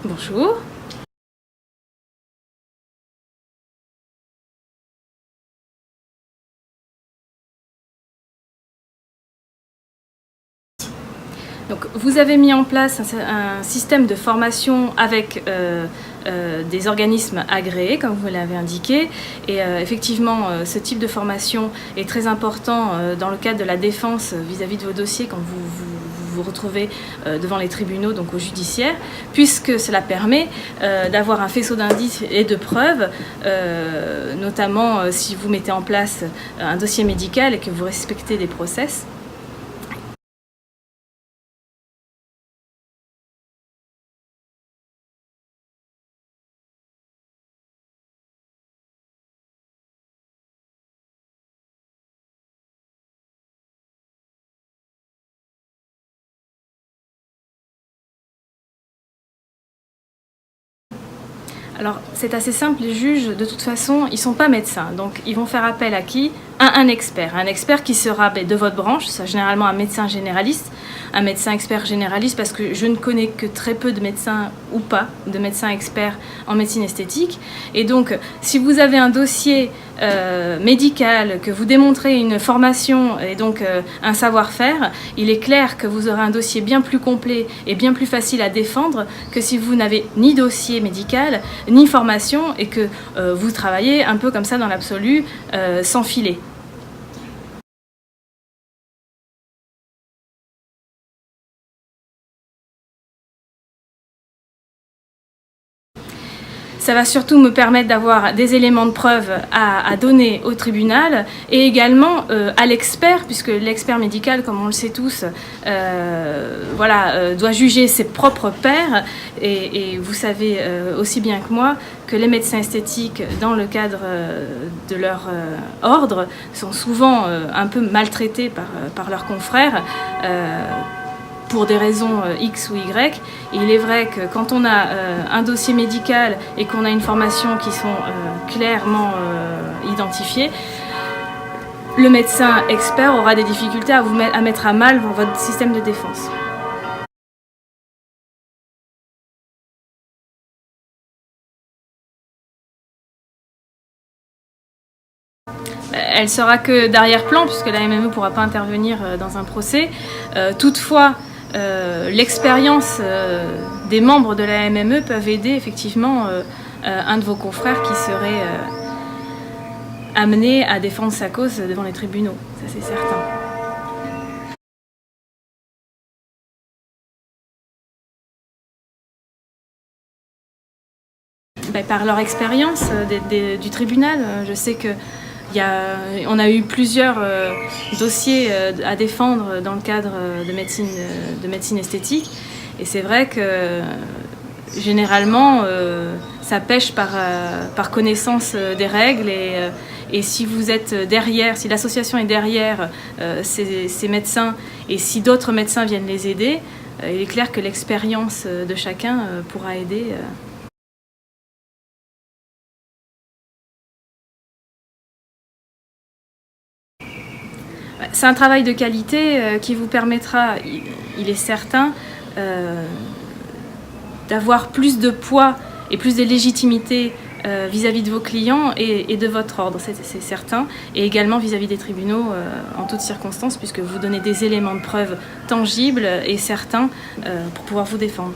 Bonjour. Donc, vous avez mis en place un système de formation avec des organismes agréés, comme vous l'avez indiqué. Et effectivement, ce type de formation est très important dans le cadre de la défense vis-à-vis de vos dossiers quand vous retrouvez devant les tribunaux, donc au judiciaire, puisque cela permet d'avoir un faisceau d'indices et de preuves, notamment si vous mettez en place un dossier médical et que vous respectez des process. Alors, c'est assez simple, les juges, de toute façon, ils ne sont pas médecins. Donc, ils vont faire appel à qui? À un expert. Un expert qui sera de votre branche, c'est généralement un médecin généraliste, un médecin expert généraliste, parce que je ne connais que très peu de médecins ou pas de médecins experts en médecine esthétique. Et donc, si vous avez un dossier médical, que vous démontrez une formation et donc un savoir-faire, il est clair que vous aurez un dossier bien plus complet et bien plus facile à défendre que si vous n'avez ni dossier médical, ni formation et que vous travaillez un peu comme ça dans l'absolu, sans filet. Ça va surtout me permettre d'avoir des éléments de preuve à donner au tribunal et également à l'expert, puisque l'expert médical, comme on le sait tous, doit juger ses propres pairs. Et vous savez aussi bien que moi que les médecins esthétiques, dans le cadre de leur ordre, sont souvent un peu maltraités par leurs confrères. Pour des raisons X ou Y. Et il est vrai que quand on a un dossier médical et qu'on a une formation qui sont clairement identifiées, le médecin expert aura des difficultés à mettre à mal votre système de défense. Elle sera que d'arrière-plan, puisque la MME ne pourra pas intervenir dans un procès. Toutefois, l'expérience des membres de la MME peuvent aider effectivement un de vos confrères qui serait amené à défendre sa cause devant les tribunaux, ça c'est certain. Par leur expérience du tribunal, je sais que on a eu plusieurs dossiers à défendre dans le cadre de médecine esthétique. Et c'est vrai que généralement, ça pêche par connaissance des règles. Et si vous êtes derrière, si l'association est derrière ces médecins et si d'autres médecins viennent les aider, il est clair que l'expérience de chacun pourra aider. C'est un travail de qualité qui vous permettra, il est certain, d'avoir plus de poids et plus de légitimité vis-à-vis de vos clients et de votre ordre, c'est certain, et également vis-à-vis des tribunaux en toutes circonstances, puisque vous donnez des éléments de preuve tangibles et certains pour pouvoir vous défendre.